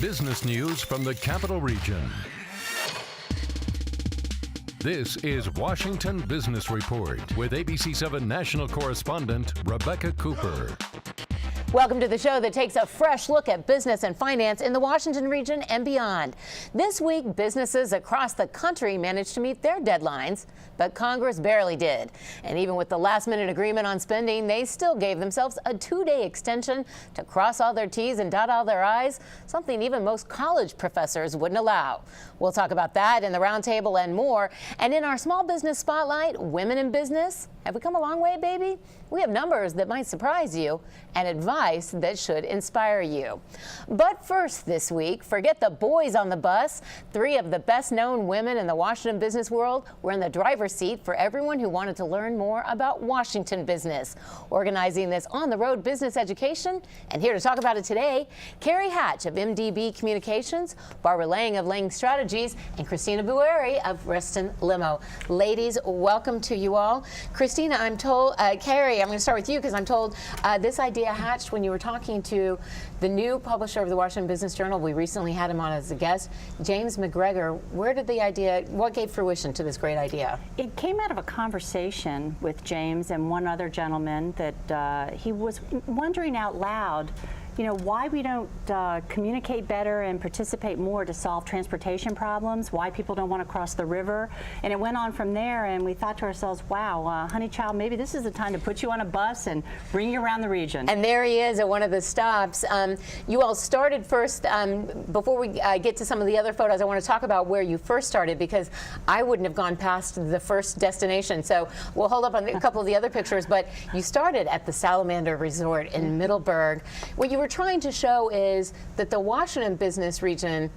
Business news from the Capital Region. This is Washington Business Report with ABC7 national correspondent Rebecca Cooper. Welcome to the show that takes a fresh look at business and finance in the Washington region and beyond. This week, businesses across the country managed to meet their deadlines, but Congress barely did. And even with the last-minute agreement on spending, they still gave themselves a 2-day extension to cross all their T's and dot all their I's, something even most college professors wouldn't allow. We'll talk about that in the roundtable and more. And in our small business spotlight, women in business. Have we come a long way, baby? We have numbers that might surprise you and advice that should inspire you. But first this week, forget the boys on the bus. 3 of the best-known women in the Washington business world were in the driver's seat for everyone who wanted to learn more about Washington business. Organizing this on-the-road business education, and here to talk about it today, Cary of MDB Communications, Barbara Lang of Lang Strategies, and Kristina Bouweiri of Reston Limo. Ladies, welcome to you all. Kristina, I'm told, Cary, I'm going to start with you because I'm told this idea hatched when you were talking to the new publisher of the Washington Business Journal. We recently had him on as a guest, James MacGregor. Where did the idea, what gave fruition to this great idea? It came out of a conversation with James and one other gentleman that he was wondering out loud, you know, why we don't communicate better and participate more to solve transportation problems, why people don't want to cross the river. And it went on from there, and we thought to ourselves, wow, honey child, maybe this is the time to put you on a bus and bring you around the region. And there he is at one of the stops. You all started first, before we get to some of the other photos, I want to talk about where you first started, because I wouldn't have gone past the first destination. So we'll hold up on a couple of the other pictures, but you started at the Salamander Resort in Middleburg. What you were trying to show is that the Washington business region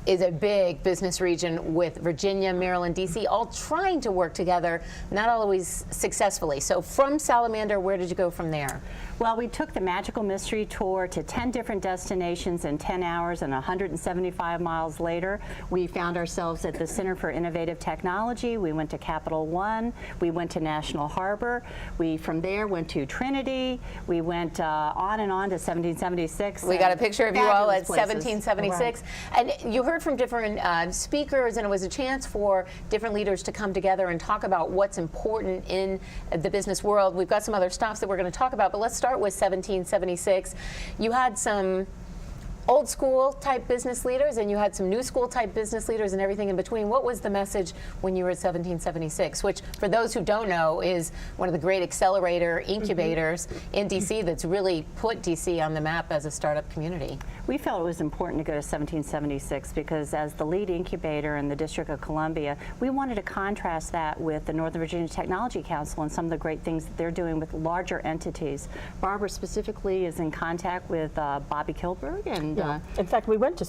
is a big business region with Virginia, Maryland, D.C. all trying to work together, not always successfully. So from Salamander, where did you go from there? Well, we took the Magical Mystery Tour to 10 different destinations in 10 hours, and 175 miles later, we found ourselves at the Center for Innovative Technology. We went to Capital One. We went to National Harbor. We, from there, went to Trinity. We went on and on to 1776. We got a picture of you all at places. 1776. Right. And you heard from different speakers, and it was a chance for different leaders to come together and talk about what's important in the business world. We've got some other stops that we're going to talk about, but let's start with 1776. You had some old school type business leaders and you had some new school type business leaders and everything in between. What was the message when you were at 1776, which for those who don't know is one of the great accelerator incubators in DC that's really put DC on the map as a startup community? We felt it was important to go to 1776 because as the lead incubator in the District of Columbia, we wanted to contrast that with the Northern Virginia Technology Council and some of the great things that they're doing with larger entities. Barbara specifically is in contact with Bobby Kilberg, and in fact, we went to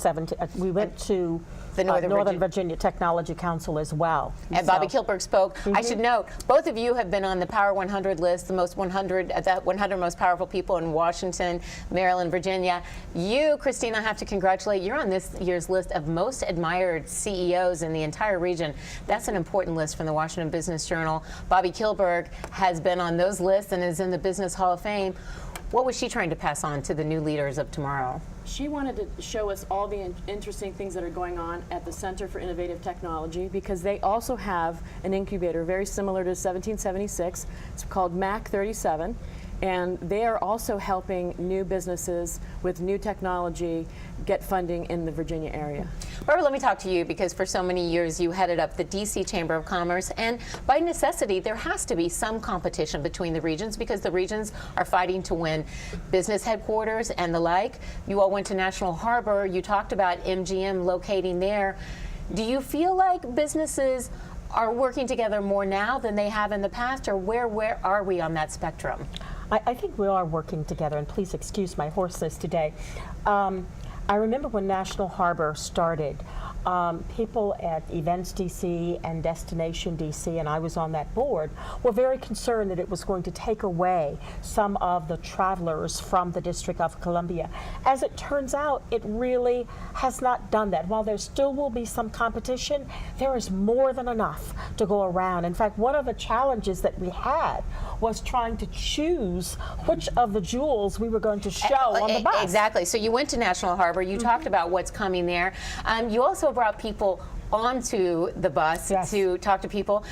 the Northern Virginia Technology Council as well. And Bobby Kilberg spoke. I should note, both of you have been on the Power 100 list, the 100 most powerful people in Washington, Maryland, Virginia. You, Kristina, I have to congratulate. You're on this year's list of most admired CEOs in the entire region. That's an important list from the Washington Business Journal. Bobby Kilberg has been on those lists and is in the Business Hall of Fame. What was she trying to pass on to the new leaders of tomorrow? She wanted to show us all the interesting things that are going on at the Center for Innovative Technology, because they also have an incubator very similar to 1776. It's called MAC 37. And they are also helping new businesses with new technology get funding in the Virginia area. Barbara, let me talk to you, because for so many years you headed up the DC Chamber of Commerce, and by necessity there has to be some competition between the regions because the regions are fighting to win business headquarters and the like. You all went to National Harbor. You talked about MGM locating there. Do you feel like businesses are working together more now than they have in the past, or where are we on that spectrum? I think we are working together, and please excuse my hoarseness today. I remember when National Harbor started, people at Events DC and Destination DC, and I was on that board, were very concerned that it was going to take away some of the travelers from the District of Columbia. As it turns out, it really has not done that. While there still will be some competition, there is more than enough to go around. In fact, one of the challenges that we had was trying to choose which of the jewels we were going to show on the bus. Exactly. So you went to National Harbor. Harbor. You talked about what's coming there. You also brought people onto the bus to talk to people.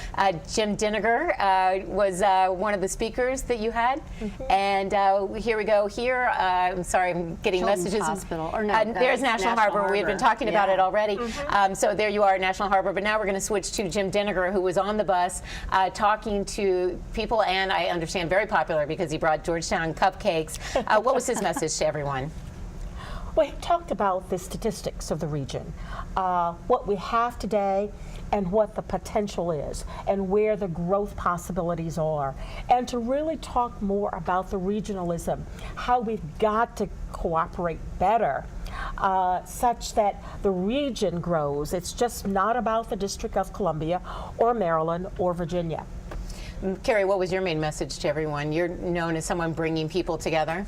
Jim Diniger was one of the speakers that you had. And here we go here. I'm sorry, I'm getting Children's messages. Hospital. Or no, there's National Harbor. We had been talking about it already. So there you are at National Harbor. But now we're going to switch to Jim Diniger, who was on the bus talking to people, and I understand very popular because he brought Georgetown cupcakes. What was his message to everyone? Well, he talked about the statistics of the region, what we have today and what the potential is and where the growth possibilities are, and to really talk more about the regionalism, how we've got to cooperate better such that the region grows. It's just not about the District of Columbia or Maryland or Virginia. Cary, what was your main message to everyone? You're known as someone bringing people together.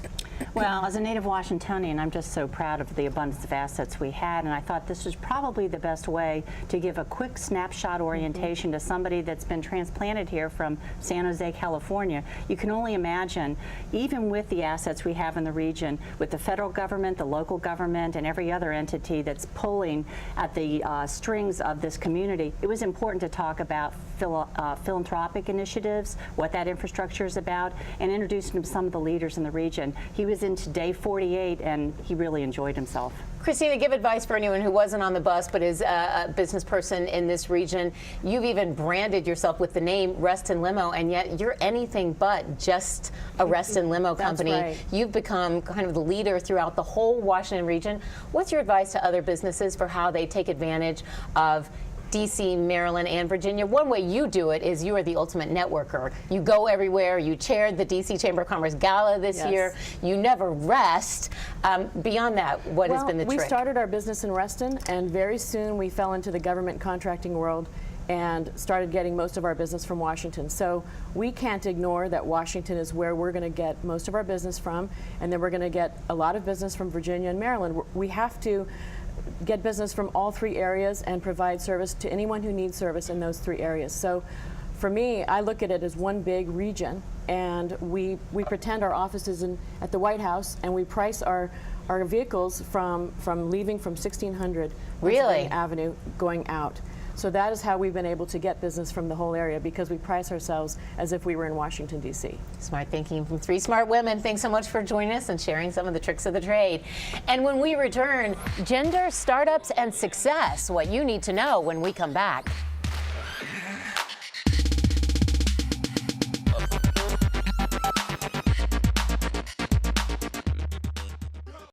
Well, as a native Washingtonian, I'm just so proud of the abundance of assets we had, and I thought this was probably the best way to give a quick snapshot orientation to somebody that's been transplanted here from San Jose, California. You can only imagine, even with the assets we have in the region, with the federal government, the local government, and every other entity that's pulling at the strings of this community, it was important to talk about philanthropic initiatives, what that infrastructure is about, and introducing him to some of the leaders in the region. He was into day 48, and he really enjoyed himself. Kristina, give advice for anyone who wasn't on the bus but is a business person in this region. You've even branded yourself with the name Reston Limo, and yet you're anything but just a Reston Limo company. That's right. You've become kind of the leader throughout the whole Washington region. What's your advice to other businesses for how they take advantage of D.C., Maryland, and Virginia? One way you do it is you are the ultimate networker. You go everywhere. You chaired the D.C. Chamber of Commerce Gala this year. You never rest. Beyond that, what has been the trick? We started our business in Reston, and very soon we fell into the government contracting world and started getting most of our business from Washington. So we can't ignore that Washington is where we're going to get most of our business from, and then we're going to get a lot of business from Virginia and Maryland. We have to get business from all three areas and provide service to anyone who needs service in those three areas. So for me, I look at it as one big region, and we pretend our office is at the White House, and we price our vehicles from leaving from 1600 Pennsylvania Avenue going out. So that is how we've been able to get business from the whole area, because we price ourselves as if we were in Washington, D.C. Smart thinking from three smart women. Thanks so much for joining us and sharing some of the tricks of the trade. And when we return, gender, startups, and success, what you need to know when we come back.